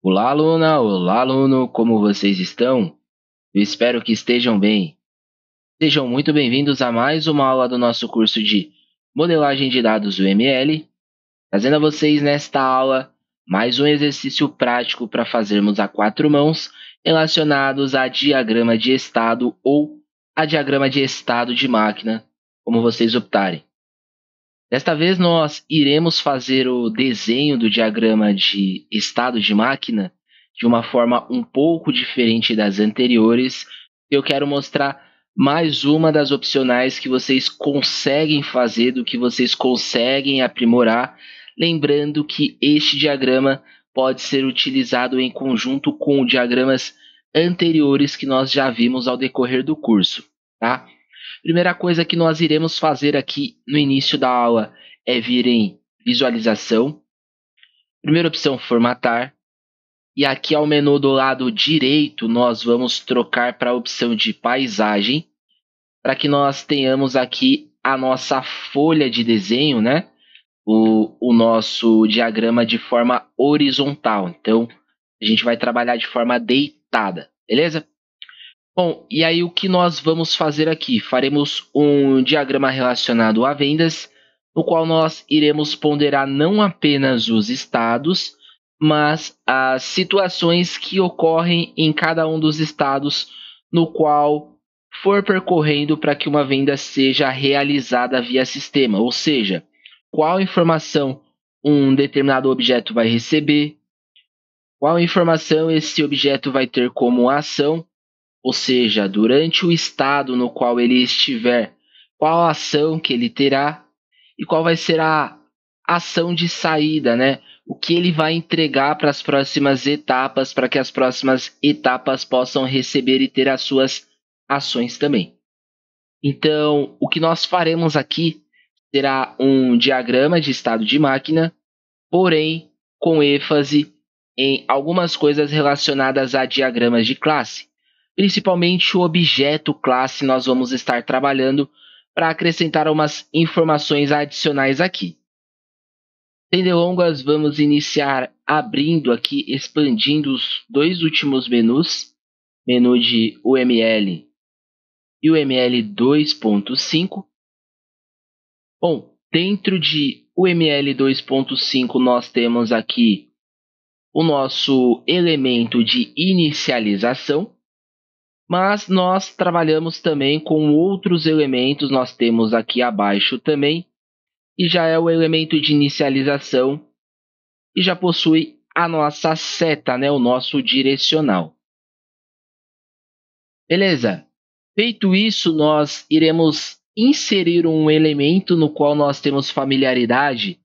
Olá, aluna! Olá, aluno! Como vocês estão? Eu espero que estejam bem. Sejam muito bem-vindos a mais uma aula do nosso curso de Modelagem de Dados UML, trazendo a vocês nesta aula mais um exercício prático para fazermos a quatro mãos relacionados a diagrama de estado ou a diagrama de estado de máquina, como vocês optarem. Desta vez, nós iremos fazer o desenho do diagrama de estado de máquina de uma forma um pouco diferente das anteriores. Eu quero mostrar mais uma das opcionais que vocês conseguem fazer, do que vocês conseguem aprimorar. Lembrando que este diagrama pode ser utilizado em conjunto com diagramas anteriores que nós já vimos ao decorrer do curso, tá? Primeira coisa que nós iremos fazer aqui no início da aula é vir em visualização. Primeira opção, formatar. E aqui ao menu do lado direito, nós vamos trocar para a opção de paisagem, para que nós tenhamos aqui a nossa folha de desenho, né? O nosso diagrama de forma horizontal. Então, a gente vai trabalhar de forma deitada, beleza? Bom, e aí o que nós vamos fazer aqui? Faremos um diagrama relacionado a vendas, no qual nós iremos ponderar não apenas os estados, mas as situações que ocorrem em cada um dos estados no qual for percorrendo para que uma venda seja realizada via sistema. Ou seja, qual informação um determinado objeto vai receber, qual informação esse objeto vai ter como ação. Ou seja, durante o estado no qual ele estiver, qual a ação que ele terá e qual vai ser a ação de saída, né? O que ele vai entregar para as próximas etapas, para que as próximas etapas possam receber e ter as suas ações também. Então, o que nós faremos aqui será um diagrama de estado de máquina, porém com ênfase em algumas coisas relacionadas a diagramas de classe. Principalmente o objeto classe nós vamos estar trabalhando para acrescentar umas informações adicionais aqui. Sem delongas, vamos iniciar abrindo aqui, expandindo os dois últimos menus, menu de UML e UML 2.5. Bom, dentro de UML 2.5 nós temos aqui o nosso elemento de inicialização, mas nós trabalhamos também com outros elementos, nós temos aqui abaixo também, e já é o elemento de inicialização e já possui a nossa seta, né, o nosso direcional. Beleza? Feito isso, nós iremos inserir um elemento no qual nós temos familiaridade,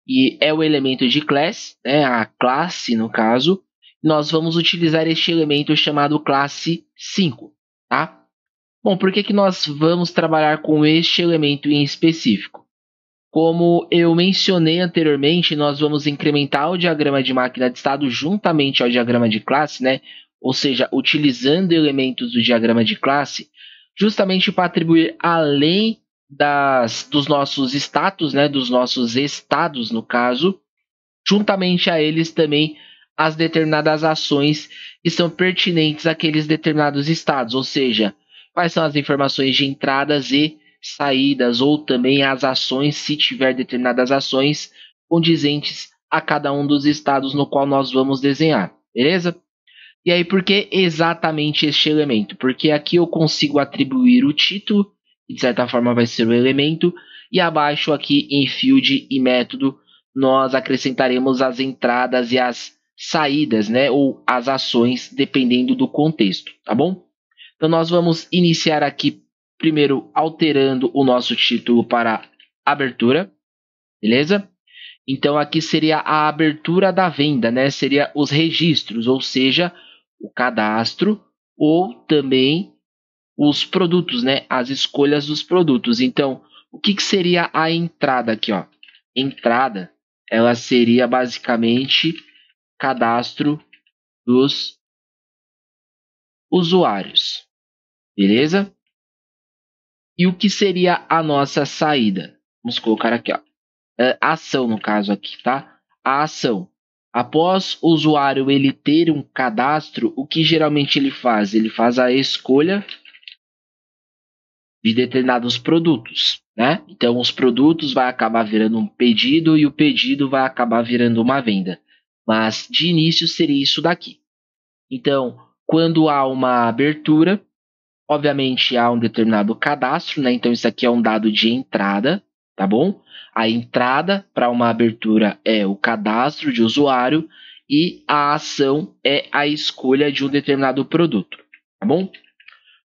e é o elemento de class, né, a classe no caso. Nós vamos utilizar este elemento chamado classe 5, tá? Bom, por que nós vamos trabalhar com este elemento em específico? Como eu mencionei anteriormente, nós vamos incrementar o diagrama de máquina de estado juntamente ao diagrama de classe, né? Ou seja, utilizando elementos do diagrama de classe, justamente para atribuir além dos nossos status, né? Dos nossos estados, no caso, juntamente a eles também as determinadas ações que são pertinentes àqueles determinados estados, ou seja, quais são as informações de entradas e saídas, ou também as ações, se tiver determinadas ações condizentes a cada um dos estados no qual nós vamos desenhar, beleza? E aí, por que exatamente este elemento? Porque aqui eu consigo atribuir o título, que de certa forma vai ser o elemento, e abaixo aqui em field e método, nós acrescentaremos as entradas e as saídas, né? Ou as ações, dependendo do contexto, tá bom? Então, nós vamos iniciar aqui, primeiro, alterando o nosso título para abertura, beleza? Então, aqui seria a abertura da venda, né? Seria os registros, ou seja, o cadastro ou também os produtos, né? As escolhas dos produtos. Então, o que seria a entrada aqui, ó? Entrada, ela seria basicamente cadastro dos usuários, beleza? E o que seria a nossa saída? Vamos colocar aqui, ó. Ação no caso aqui, tá? A ação. Após o usuário ele ter um cadastro, o que geralmente ele faz? Ele faz a escolha de determinados produtos, né? Então, os produtos vai acabar virando um pedido e o pedido vai acabar virando uma venda. Mas, de início, seria isso daqui. Então, quando há uma abertura, obviamente há um determinado cadastro, né? Então, isso aqui é um dado de entrada, tá bom? A entrada para uma abertura é o cadastro de usuário e a ação é a escolha de um determinado produto, tá bom?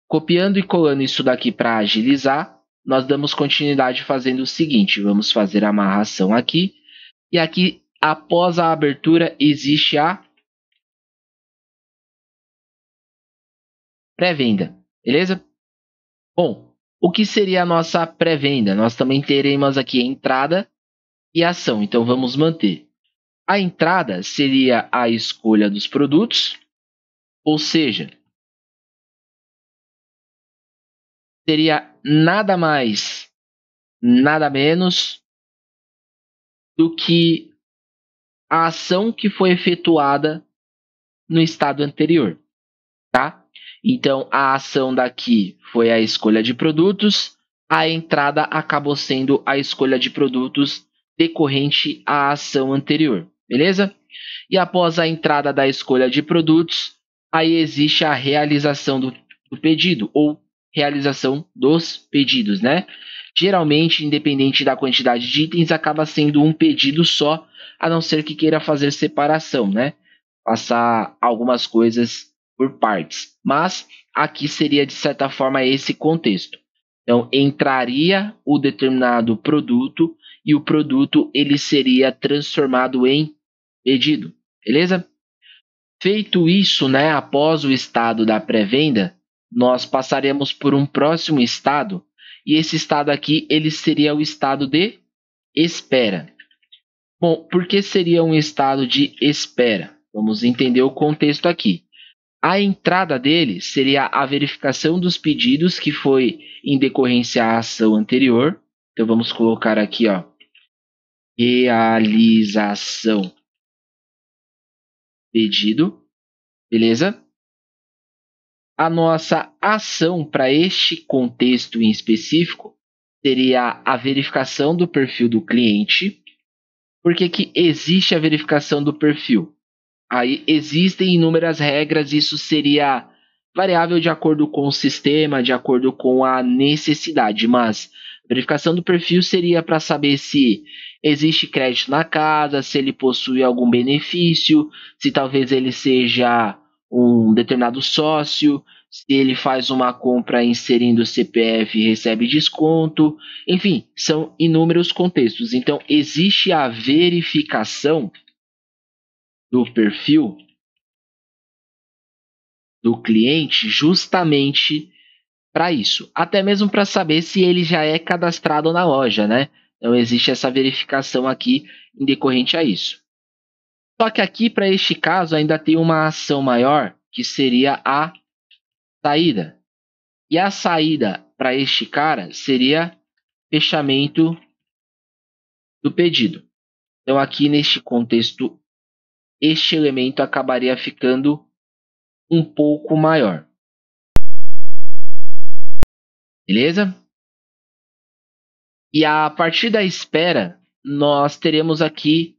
Copiando e colando isso daqui para agilizar, nós damos continuidade fazendo o seguinte, vamos fazer a amarração aqui, e aqui, após a abertura, existe a pré-venda, beleza? Bom, o que seria a nossa pré-venda? Nós também teremos aqui a entrada e a ação, então vamos manter. A entrada seria a escolha dos produtos, ou seja, seria nada mais, nada menos do que a ação que foi efetuada no estado anterior, tá? Então, a ação daqui foi a escolha de produtos, a entrada acabou sendo a escolha de produtos decorrente à ação anterior, beleza? E após a entrada da escolha de produtos, aí existe a realização do pedido ou realização dos pedidos, né? Geralmente, independente da quantidade de itens, acaba sendo um pedido só, a não ser que queira fazer separação, né? Passar algumas coisas por partes. Mas aqui seria, de certa forma, esse contexto. Então, entraria o determinado produto e o produto ele seria transformado em pedido, beleza? Feito isso, né, após o estado da pré-venda, nós passaremos por um próximo estado e esse estado aqui ele seria o estado de espera. Bom, por que seria um estado de espera? Vamos entender o contexto aqui. A entrada dele seria a verificação dos pedidos que foi em decorrência à ação anterior. Então vamos colocar aqui, ó, realização pedido, beleza? A nossa ação para este contexto em específico seria a verificação do perfil do cliente. Por que que existe a verificação do perfil? Aí existem inúmeras regras, isso seria variável de acordo com o sistema, de acordo com a necessidade, mas a verificação do perfil seria para saber se existe crédito na casa, se ele possui algum benefício, se talvez ele seja um determinado sócio, se ele faz uma compra inserindo o CPF e recebe desconto, enfim, são inúmeros contextos. Então, existe a verificação do perfil do cliente justamente para isso, até mesmo para saber se ele já é cadastrado na loja, né? Então existe essa verificação aqui em decorrente a isso. Só que aqui para este caso ainda tem uma ação maior que seria a saída. E a saída para este cara seria fechamento do pedido. Então aqui neste contexto este elemento acabaria ficando um pouco maior. Beleza? E a partir da espera, nós teremos aqui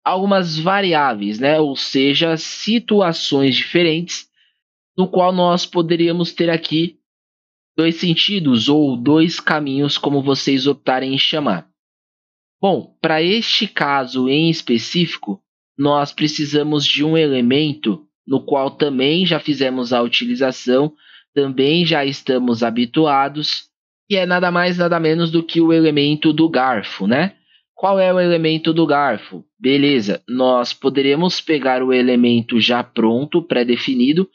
algumas variáveis, né? Ou seja, situações diferentes, no qual nós poderíamos ter aqui dois sentidos ou dois caminhos, como vocês optarem em chamar. Bom, para este caso em específico, nós precisamos de um elemento no qual também já fizemos a utilização, também já estamos habituados, que é nada mais nada menos do que o elemento do garfo, né? Qual é o elemento do garfo? Beleza, nós poderemos pegar o elemento já pronto, pré-definido,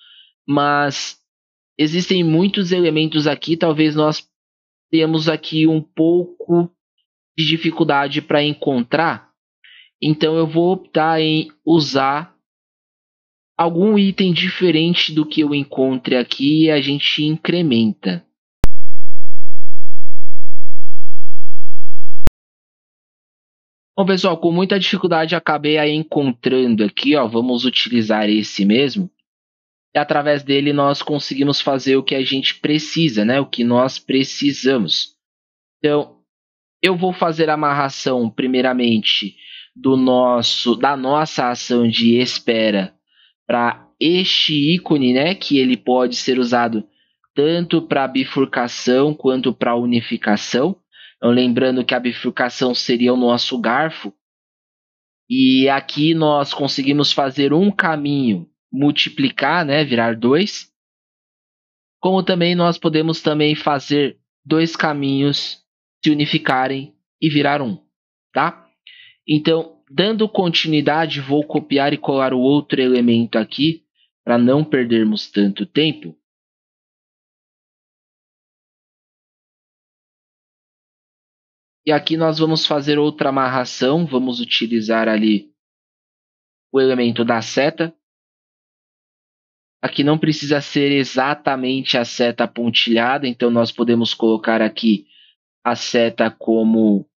mas existem muitos elementos aqui, talvez nós tenhamos aqui um pouco de dificuldade para encontrar, então eu vou optar em usar algum item diferente do que eu encontre aqui e a gente incrementa. Bom, pessoal, com muita dificuldade acabei aí encontrando aqui, ó, vamos utilizar esse mesmo. E através dele nós conseguimos fazer o que a gente precisa, né? O que nós precisamos. Então, eu vou fazer a amarração primeiramente da nossa ação de espera para este ícone, né? Que ele pode ser usado tanto para bifurcação quanto para unificação. Então, lembrando que a bifurcação seria o nosso garfo. E aqui nós conseguimos fazer um caminho multiplicar, né, virar 2. Como também nós podemos também fazer 2 caminhos se unificarem e virar 1, tá? Então, dando continuidade, vou copiar e colar o outro elemento aqui para não perdermos tanto tempo. E aqui nós vamos fazer outra amarração, vamos utilizar ali o elemento da seta. Aqui não precisa ser exatamente a seta pontilhada, então nós podemos colocar aqui a seta como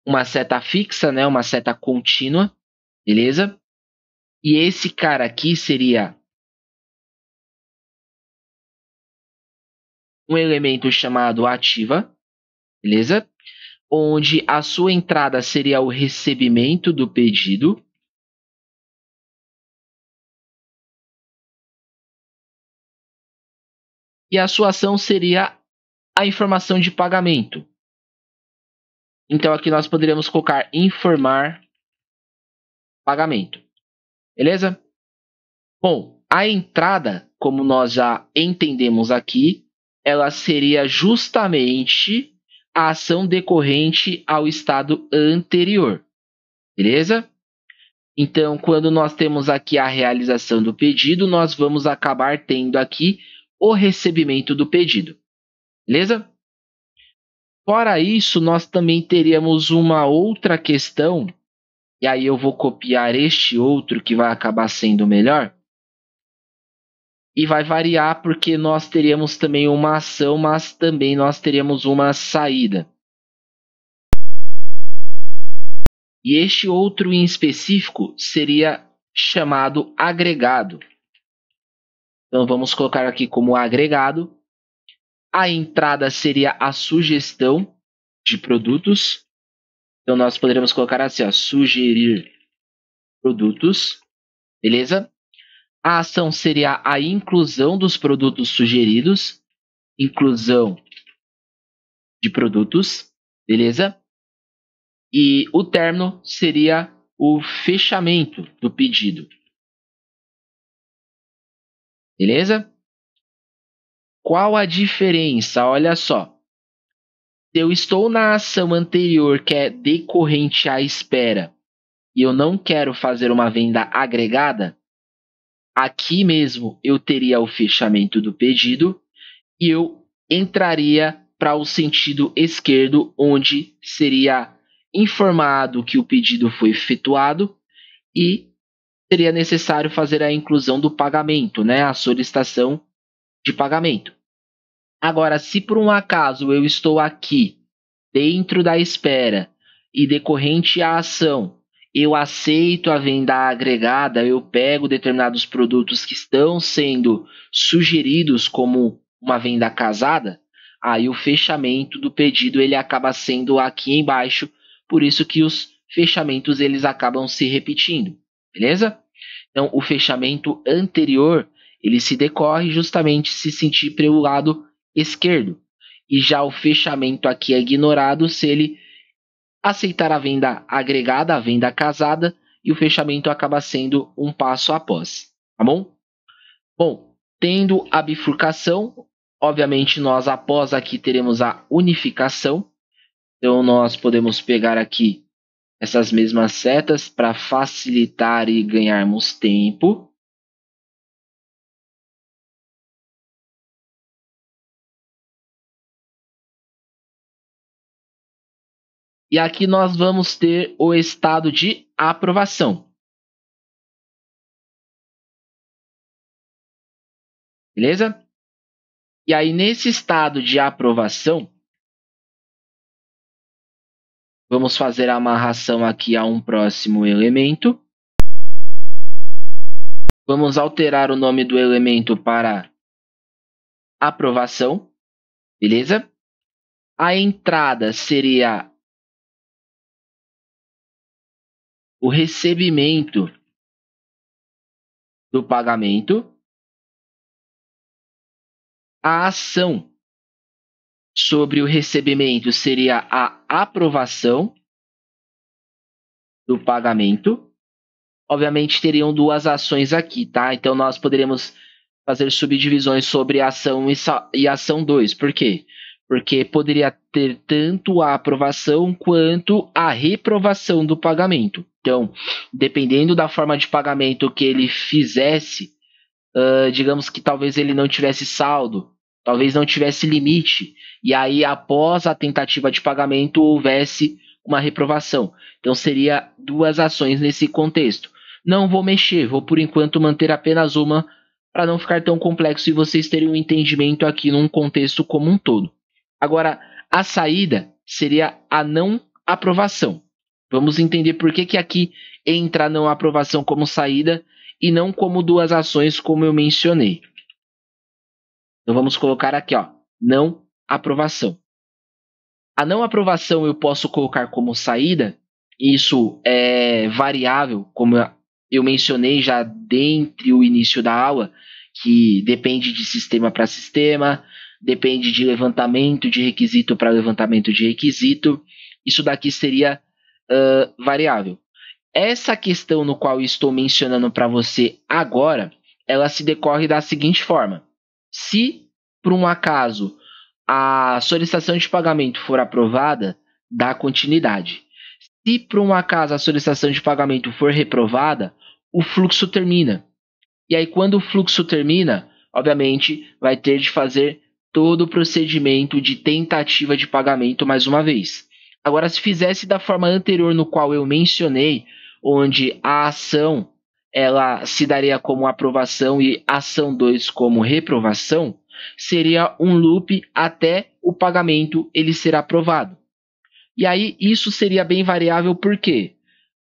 uma seta fixa, né? Uma seta contínua, beleza? E esse cara aqui seria um elemento chamado ativa, beleza? Onde a sua entrada seria o recebimento do pedido. E a sua ação seria a informação de pagamento. Então aqui nós poderíamos colocar informar pagamento. Beleza? Bom, a entrada, como nós já entendemos aqui, ela seria justamente a ação decorrente ao estado anterior. Beleza? Então, quando nós temos aqui a realização do pedido, nós vamos acabar tendo aqui o recebimento do pedido. Beleza? Fora isso, nós também teríamos uma outra questão, e aí eu vou copiar este outro que vai acabar sendo melhor. E vai variar porque nós teríamos também uma ação, mas também nós teríamos uma saída. E este outro em específico seria chamado agregado. Então vamos colocar aqui como agregado. A entrada seria a sugestão de produtos. Então nós poderíamos colocar assim, ó, sugerir produtos, beleza? A ação seria a inclusão dos produtos sugeridos, inclusão de produtos, beleza? E o término seria o fechamento do pedido, beleza? Qual a diferença? Olha só. Se eu estou na ação anterior, que é decorrente à espera, e eu não quero fazer uma venda agregada, aqui mesmo eu teria o fechamento do pedido e eu entraria para o sentido esquerdo, onde seria informado que o pedido foi efetuado e seria necessário fazer a inclusão do pagamento, né? A solicitação de pagamento. Agora, se por um acaso eu estou aqui dentro da espera e decorrente à ação, eu aceito a venda agregada, eu pego determinados produtos que estão sendo sugeridos como uma venda casada, aí o fechamento do pedido ele acaba sendo aqui embaixo, por isso que os fechamentos eles acabam se repetindo, beleza? Então, o fechamento anterior ele se decorre justamente se sentir pelo lado esquerdo. E já o fechamento aqui é ignorado se ele aceitar a venda agregada, a venda casada, e o fechamento acaba sendo um passo após, tá bom? Bom, tendo a bifurcação, obviamente nós após aqui teremos a unificação. Então nós podemos pegar aqui essas mesmas setas para facilitar e ganharmos tempo. E aqui nós vamos ter o estado de aprovação. Beleza? E aí, nesse estado de aprovação, Vamos fazer a amarração aqui a um próximo elemento. Vamos alterar o nome do elemento para aprovação, beleza? A entrada seria o recebimento do pagamento. A ação sobre o recebimento seria a aprovação do pagamento. Obviamente teriam duas ações aqui, tá? Então nós poderíamos fazer subdivisões sobre ação e ação 2. Por quê? Porque poderia ter tanto a aprovação quanto a reprovação do pagamento. Então, dependendo da forma de pagamento que ele fizesse, digamos que talvez ele não tivesse saldo, talvez não tivesse limite, e aí após a tentativa de pagamento houvesse uma reprovação. Então seria duas ações nesse contexto. Não vou mexer, vou por enquanto manter apenas uma para não ficar tão complexo e vocês terem um entendimento aqui num contexto como um todo. Agora, a saída seria a não aprovação. Vamos entender por que aqui entra a não aprovação como saída e não como duas ações como eu mencionei. Então vamos colocar aqui, ó, não aprovação. A não aprovação eu posso colocar como saída, isso é variável, como eu mencionei já dentre o início da aula, que depende de sistema para sistema, depende de levantamento de requisito para levantamento de requisito. Isso daqui seria variável. Essa questão no qual eu estou mencionando para você agora, ela se decorre da seguinte forma. Se, por um acaso, a solicitação de pagamento for aprovada, dá continuidade. Se, por um acaso, a solicitação de pagamento for reprovada, o fluxo termina. E aí, quando o fluxo termina, obviamente, vai ter de fazer todo o procedimento de tentativa de pagamento mais uma vez. Agora, se fizesse da forma anterior no qual eu mencionei, onde a ação ela se daria como aprovação e ação 2 como reprovação, seria um loop até o pagamento ele ser aprovado. E aí isso seria bem variável porque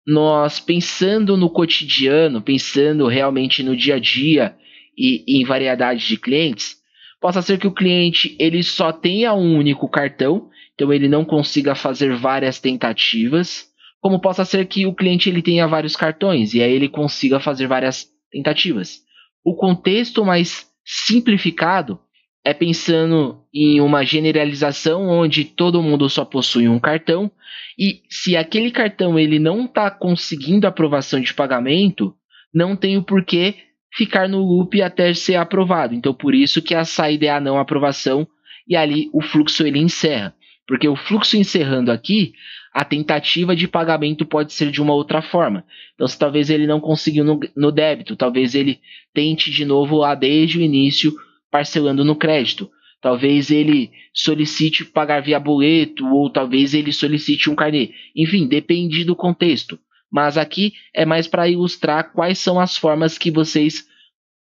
nós pensando no cotidiano, pensando realmente no dia a dia e em variedade de clientes, possa ser que o cliente ele só tenha um único cartão, então ele não consiga fazer várias tentativas, como possa ser que o cliente ele tenha vários cartões e aí ele consiga fazer várias tentativas. O contexto mais simplificado é pensando em uma generalização onde todo mundo só possui um cartão e se aquele cartão ele não está conseguindo aprovação de pagamento, não tem o porquê ficar no loop até ser aprovado. Então, por isso que a saída é a não aprovação e ali o fluxo ele encerra. Porque o fluxo encerrando aqui, a tentativa de pagamento pode ser de uma outra forma. Então, se talvez ele não conseguiu no débito, talvez ele tente de novo lá desde o início parcelando no crédito. Talvez ele solicite pagar via boleto ou talvez ele solicite um carnê. Enfim, depende do contexto. Mas aqui é mais para ilustrar quais são as formas que vocês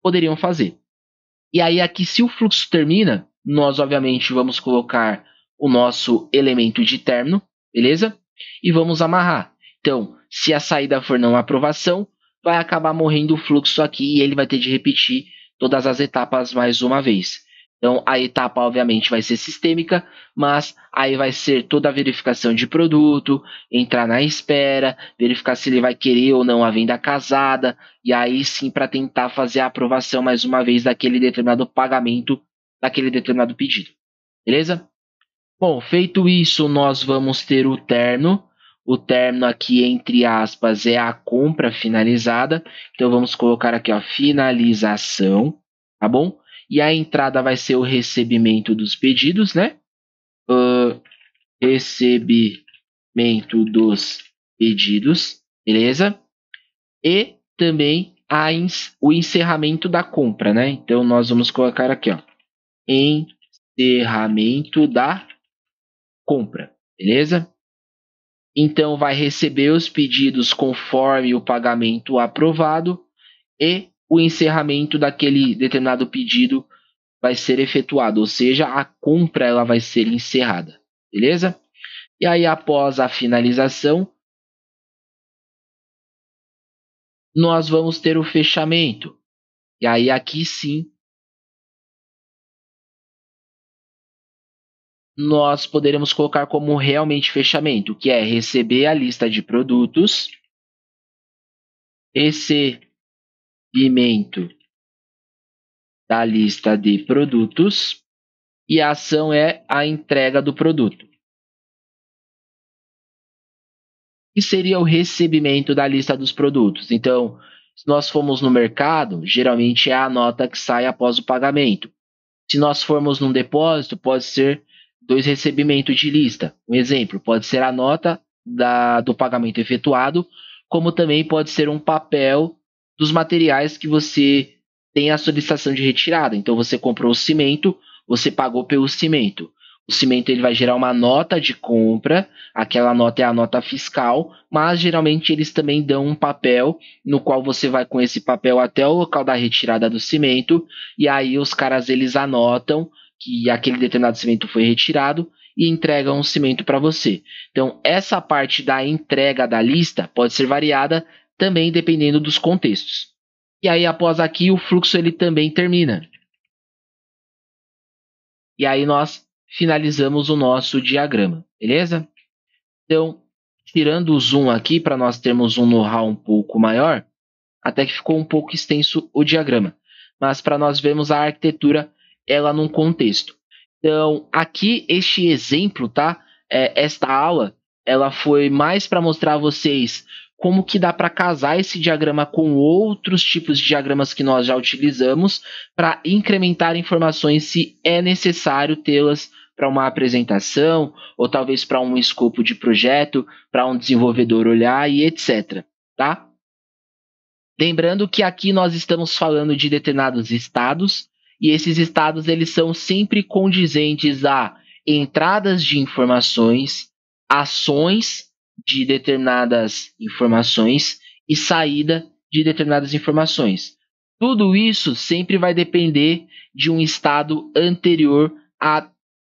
poderiam fazer. E aí aqui, se o fluxo termina, nós obviamente vamos colocar o nosso elemento de término, beleza? E vamos amarrar. Então, se a saída for não aprovação, vai acabar morrendo o fluxo aqui e ele vai ter de repetir todas as etapas mais uma vez. Então, a etapa, obviamente, vai ser sistêmica, mas aí vai ser toda a verificação de produto, entrar na espera, verificar se ele vai querer ou não a venda casada, e aí sim para tentar fazer a aprovação mais uma vez daquele determinado pagamento, daquele determinado pedido. Beleza? Bom, feito isso, nós vamos ter o término. O término aqui, entre aspas, é a compra finalizada. Então, vamos colocar aqui, ó, finalização, tá bom? E a entrada vai ser o recebimento dos pedidos, né? Recebimento dos pedidos, beleza? E também o encerramento da compra, né? Então, nós vamos colocar aqui, ó, encerramento da compra, beleza? Então, vai receber os pedidos conforme o pagamento aprovado e o encerramento daquele determinado pedido vai ser efetuado, ou seja, a compra ela vai ser encerrada, beleza? E aí, após a finalização, nós vamos ter o fechamento. E aí, aqui sim, nós poderemos colocar como realmente fechamento, que é receber a lista de produtos, recebimento da lista de produtos, e a ação é a entrega do produto. Que seria o recebimento da lista dos produtos? Então, se nós formos no mercado, geralmente é a nota que sai após o pagamento. Se nós formos num depósito, pode ser 2 recebimentos de lista. Um exemplo, pode ser a nota do pagamento efetuado, como também pode ser um papel dos materiais que você tem a solicitação de retirada. Então, você comprou o cimento, você pagou pelo cimento. O cimento ele vai gerar uma nota de compra, aquela nota é a nota fiscal, mas geralmente eles também dão um papel no qual você vai com esse papel até o local da retirada do cimento, e aí os caras eles anotam que aquele determinado cimento foi retirado e entregam um cimento para você. Então, essa parte da entrega da lista pode ser variada também dependendo dos contextos. E aí, após aqui, o fluxo ele também termina. E aí nós finalizamos o nosso diagrama, beleza? Então, tirando o zoom aqui para nós termos um know-how um pouco maior, até que ficou um pouco extenso o diagrama, mas para nós vermos a arquitetura ela num contexto. Então, aqui este exemplo, tá? Esta aula, ela foi mais para mostrar a vocês como que dá para casar esse diagrama com outros tipos de diagramas que nós já utilizamos para incrementar informações se é necessário tê-las para uma apresentação ou talvez para um escopo de projeto, para um desenvolvedor olhar e etc, tá? Lembrando que aqui nós estamos falando de determinados estados e esses estados eles são sempre condizentes a entradas de informações, ações de determinadas informações e saída de determinadas informações. Tudo isso sempre vai depender de um estado anterior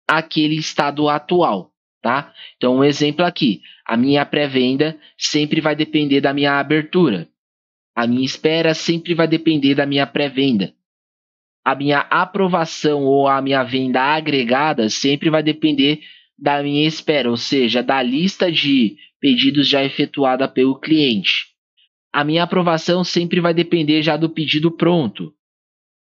àquele estado atual, tá? Então, um exemplo aqui, a minha pré-venda sempre vai depender da minha abertura. A minha espera sempre vai depender da minha pré-venda. A minha aprovação ou a minha venda agregada sempre vai depender da minha espera, ou seja, da lista de pedidos já efetuada pelo cliente. A minha aprovação sempre vai depender já do pedido pronto.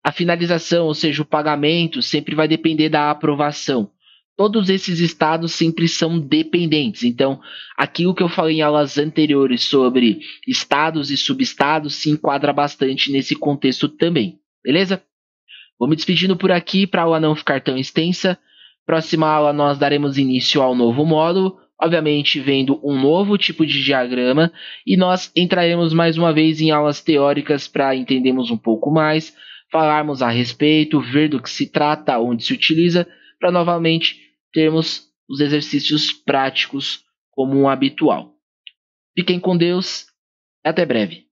A finalização, ou seja, o pagamento, sempre vai depender da aprovação. Todos esses estados sempre são dependentes. Então, aquilo que eu falei em aulas anteriores sobre estados e subestados se enquadra bastante nesse contexto também. Beleza? Vou me despedindo por aqui para a aula não ficar tão extensa. Próxima aula nós daremos início ao novo módulo, obviamente vendo um novo tipo de diagrama, e nós entraremos mais uma vez em aulas teóricas para entendermos um pouco mais, falarmos a respeito, ver do que se trata, onde se utiliza, para novamente termos os exercícios práticos como um habitual. Fiquem com Deus, até breve.